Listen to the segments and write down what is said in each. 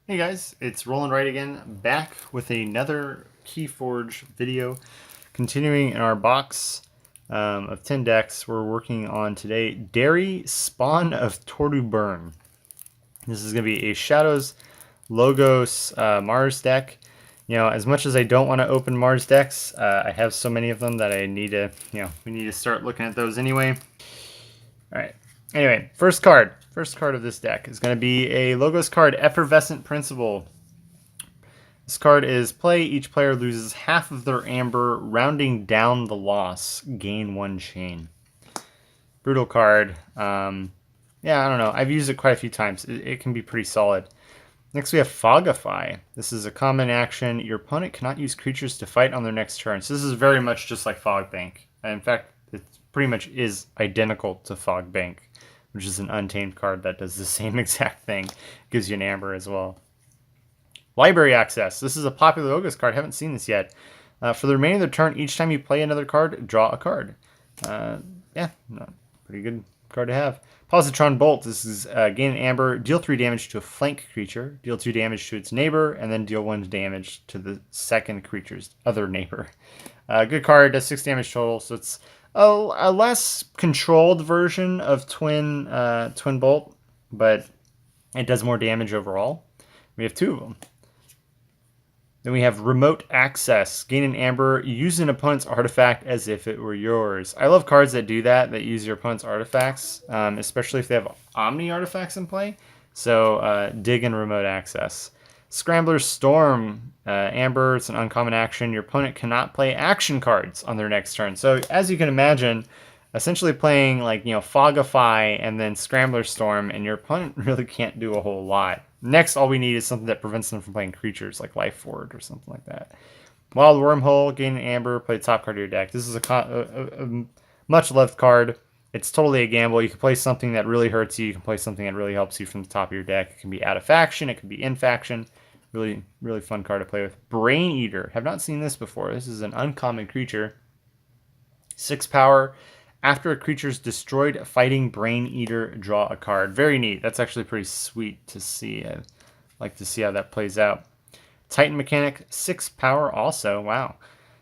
Hey guys, it's Rolling Right again, back with another Keyforge video. Continuing in our box of 10 decks, we're working on today Darey, Spawn of Torduburn. This is going to be a Shadows Logos Mars deck. You know, as much as I don't want to open Mars decks, I have so many of them that I need to, we need to start looking at those anyway. All right. Anyway, first card. First card of this deck is going to be a Logos card, Effervescent Principle. This card is play. Each player loses half of their amber, rounding down the loss. Gain 1 chain. Brutal card. Yeah, I don't know. I've used it quite a few times. It can be pretty solid. Next, we have Fogify. This is a common action. Your opponent cannot use creatures to fight on their next turn. So this is very much just like Fog Bank. In fact, it pretty much is identical to Fog Bank, which is an untamed card that does the same exact thing. Gives you an amber as well. Library Access. This is a popular Logos card. Haven't seen this yet. For the remainder of the turn, each time you play another card, draw a card. Yeah, pretty good card to have. Positron Bolt. This is gain an amber, deal 3 damage to a flank creature, deal 2 damage to its neighbor, and then deal 1 damage to the second creature's other neighbor. Good card, does 6 damage total, so it's a less controlled version of Twin Bolt, but it does more damage overall. We have 2 of them. Then we have Remote Access. Gain an amber, use an opponent's artifact as if it were yours. I love cards that do that use your opponent's artifacts, especially if they have Omni artifacts in play. So dig in Remote Access. Scrambler's Storm. Amber, it's an uncommon action. Your opponent cannot play action cards on their next turn. So as you can imagine, essentially playing like, Fogify and then Scrambler's Storm, and your opponent really can't do a whole lot. Next, all we need is something that prevents them from playing creatures like Life Forward or something like that. Wild Wormhole, gain an amber, play the top card of your deck. This is a much loved card. It's totally a gamble. You can play something that really hurts you. You can play something that really helps you from the top of your deck. It can be out of faction. It can be in faction. Really, really fun card to play with. Brain Eater. Have not seen this before. This is an uncommon creature. 6 power. After a creature is destroyed, fighting Brain Eater, draw a card. Very neat. That's actually pretty sweet to see. I'd like to see how that plays out. Titan Mechanic, 6 power also. Wow.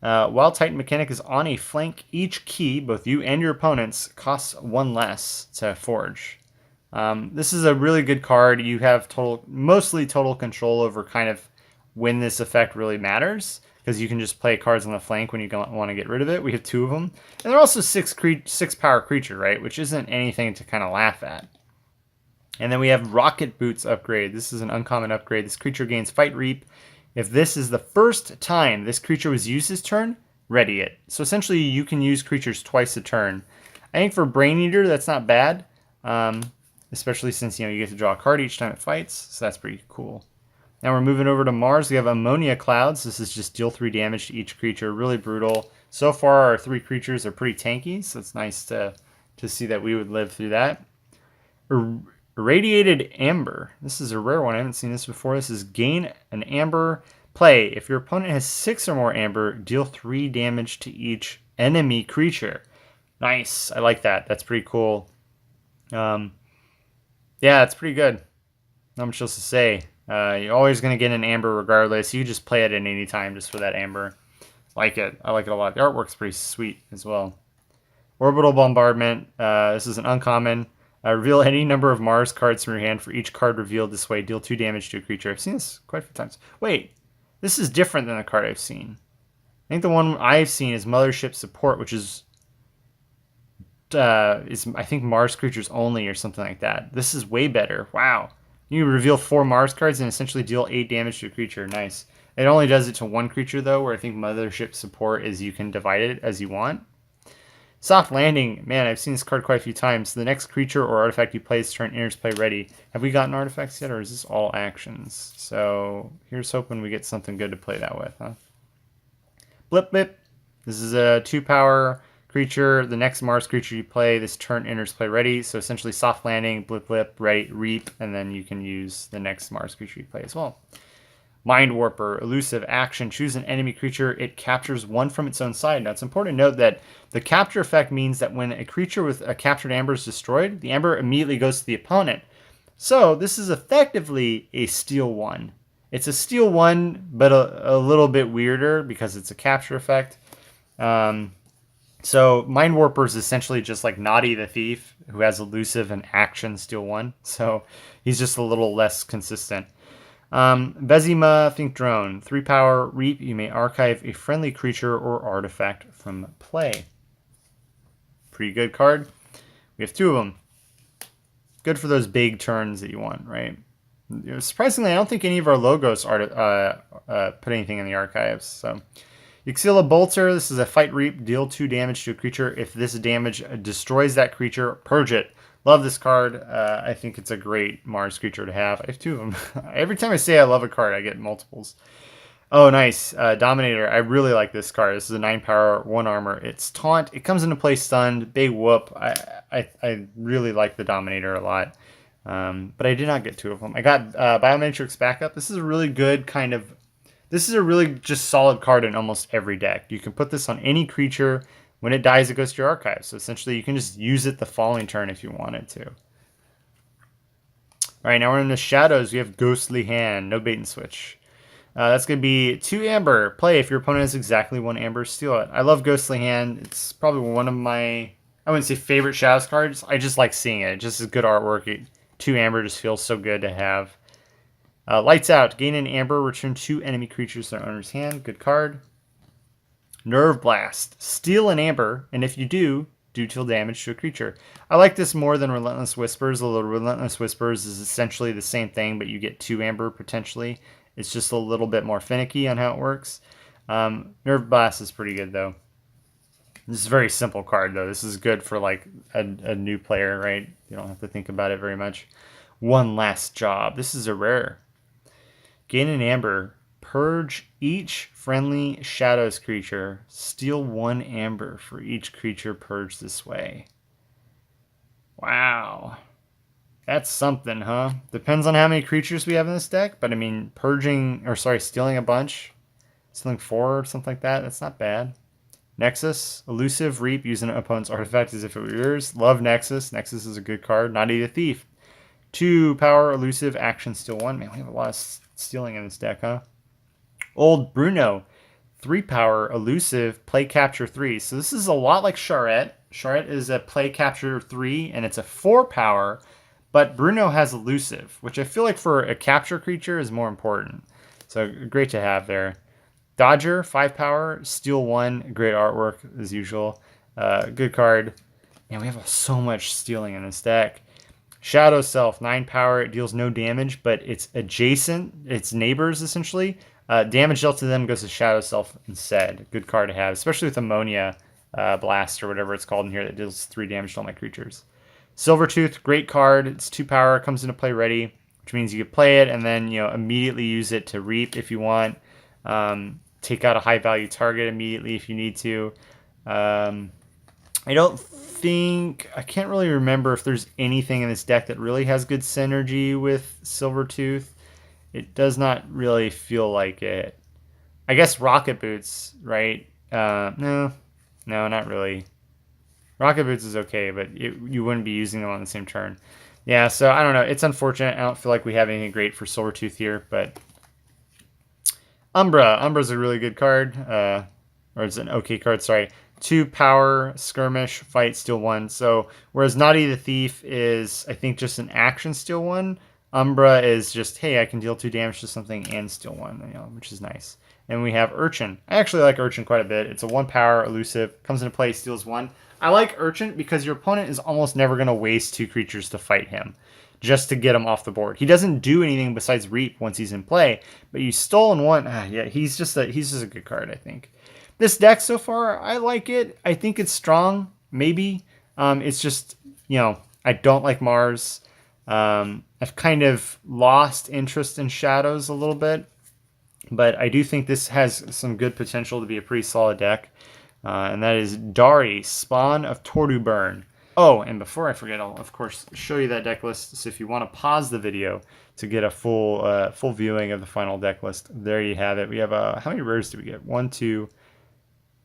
While Titan Mechanic is on a flank, each key, both you and your opponents, costs 1 less to forge. This is a really good card. You have mostly total control over kind of when this effect really matters, because you can just play cards on the flank when you want to get rid of it. We have 2 of them. And they're also 6 power creature, right? Which isn't anything to kind of laugh at. And then we have Rocket Boots upgrade. This is an uncommon upgrade. This creature gains Fight Reap. If this is the first time this creature was used this turn, ready it. So essentially you can use creatures twice a turn. I think for Brain Eater, that's not bad. Especially since, you get to draw a card each time it fights. So that's pretty cool. Now we're moving over to Mars. We have Ammonia Clouds. This is just deal 3 damage to each creature. Really brutal. So far, our 3 creatures are pretty tanky, so it's nice to see that we would live through that. Irradiated Amber. This is a rare one. I haven't seen this before. This is gain an amber. Play. If your opponent has 6 or more amber, deal 3 damage to each enemy creature. Nice. I like that. That's pretty cool. Yeah, it's pretty good. Not much else to say. You're always going to get an amber regardless. You just play it at any time just for that amber. Like it. I like it a lot. The artwork's pretty sweet as well. Orbital Bombardment. This is an uncommon. Reveal any number of Mars cards from your hand. For each card revealed this way, deal 2 damage to a creature. I've seen this quite a few times. Wait, this is different than the card I've seen. I think the one I've seen is Mothership Support, which is I think Mars creatures only or something like that. This is way better. Wow. You reveal 4 Mars cards and essentially deal 8 damage to a creature. Nice. It only does it to 1 creature, though, where I think Mothership Support is you can divide it as you want. Soft Landing. Man, I've seen this card quite a few times. The next creature or artifact you play this turn enters play ready. Have we gotten artifacts yet, or is this all actions? So here's hoping we get something good to play that with, huh? Blip Blip. This is a 2 power creature. The next Mars creature you play this turn enters play ready. So essentially Soft Landing, Blip Blip, Reap, and then you can use the next Mars creature you play as well. Mind Warper, elusive action. Choose an enemy creature. It captures 1 from its own side. Now, it's important to note that the capture effect means that when a creature with a captured amber is destroyed, the amber immediately goes to the opponent. So this is effectively a Steel 1. It's a Steel 1, but a little bit weirder because it's a capture effect. So Mind Warper is essentially just like Naughty the Thief, who has Elusive and Action Steel 1. So he's just a little less consistent. Vezima, Think Drone. 3 power, Reap. You may archive a friendly creature or artifact from play. Pretty good card. We have 2 of them. Good for those big turns that you want, right? Surprisingly, I don't think any of our logos put anything in the archives. So, Uxila Bolter. This is a fight reap. Deal 2 damage to a creature. If this damage destroys that creature, purge it. Love this card. I think it's a great Mars creature to have. I have 2 of them. Every time I say I love a card, I get multiples. Oh, nice. Dominator. I really like this card. This is a 9 power, 1 armor. It's taunt. It comes into play stunned. Big whoop. I really like the Dominator a lot. But I did not get 2 of them. I got Biomatrix Backup. This is a really good kind of... This is a really just solid card in almost every deck. You can put this on any creature. When it dies, it goes to your archive. So essentially, you can just use it the following turn if you wanted to. All right, now we're in the Shadows. We have Ghostly Hand. No bait and switch. That's going to be 2 Amber. Play if your opponent has exactly 1 Amber, steal it. I love Ghostly Hand. It's probably one of my, I wouldn't say favorite Shadows cards. I just like seeing it. Just as good artwork. 2 Amber just feels so good to have. Lights Out. Gain an Amber. Return 2 enemy creatures to their owner's hand. Good card. Nerve Blast. Steal an Amber, and if you do deal damage to a creature. I like this more than Relentless Whispers, although Relentless Whispers is essentially the same thing, but you get 2 Amber potentially. It's just a little bit more finicky on how it works. Nerve Blast is pretty good, though. This is a very simple card, though. This is good for, like, a new player, right? You don't have to think about it very much. One Last Job. This is a rare. Gain an Amber. Purge each friendly Shadows creature. Steal 1 Amber for each creature purged this way. Wow. That's something, huh? Depends on how many creatures we have in this deck, but I mean, stealing a bunch, stealing 4 or something like that, that's not bad. Nexus, Elusive, Reap, using an opponent's artifact as if it were yours. Love Nexus. Nexus is a good card. Naughty the Thief. 2 power, Elusive, Action, Steal 1. Man, we have a lot of stealing in this deck, huh? Old Bruno. 3 power, Elusive, Play Capture 3. So this is a lot like Charette. Charette is a Play Capture 3, and it's a 4 power. But Bruno has Elusive, which I feel like for a capture creature is more important. So great to have there. Dodger, 5 power, Steal 1, great artwork as usual. Good card. Man, we have so much stealing in this deck. Shadow Self, 9 power, it deals no damage, but it's adjacent, it's neighbors essentially. Damage dealt to them goes to Shadow Self instead. Good card to have, especially with Ammonia Blast or whatever it's called in here that deals 3 damage to all my creatures. Silvertooth, great card. It's 2 power, comes into play ready, which means you can play it and then immediately use it to reap if you want. Take out a high value target immediately if you need to. I can't really remember if there's anything in this deck that really has good synergy with Silvertooth. It does not really feel like it. I guess Rocket Boots, right? No, not really. Rocket Boots is okay, but you wouldn't be using them on the same turn. Yeah, so I don't know. It's unfortunate. I don't feel like we have anything great for Silvertooth here, but Umbra. Umbra's a really good card. Or it's an okay card, sorry. 2 power, Skirmish, Fight, Steal 1. So whereas Naughty the Thief is, I think, just an action Steal 1, Umbra is just, hey, I can deal 2 damage to something and Steal 1, which is nice. And we have Urchin. I actually like Urchin quite a bit. It's a 1 power, Elusive, comes into play, steals 1. I like Urchin because your opponent is almost never going to waste 2 creatures to fight him just to get him off the board. He doesn't do anything besides reap once he's in play, but you stolen 1. Yeah, he's just a good card, I think. This deck so far, I like it. I think it's strong, maybe. It's just, I don't like Mars. I've kind of lost interest in Shadows a little bit, but I do think this has some good potential to be a pretty solid deck. And that is Darey, Spawn of Torduburn. Oh, and before I forget, I'll, of course, show you that deck list. So if you want to pause the video to get a full viewing of the final deck list, there you have it. We have, how many rares do we get? 1, 2,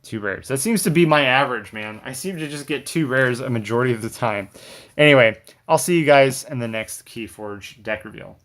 2 rares. That seems to be my average, man. I seem to just get 2 rares a majority of the time. Anyway, I'll see you guys in the next Keyforge deck reveal.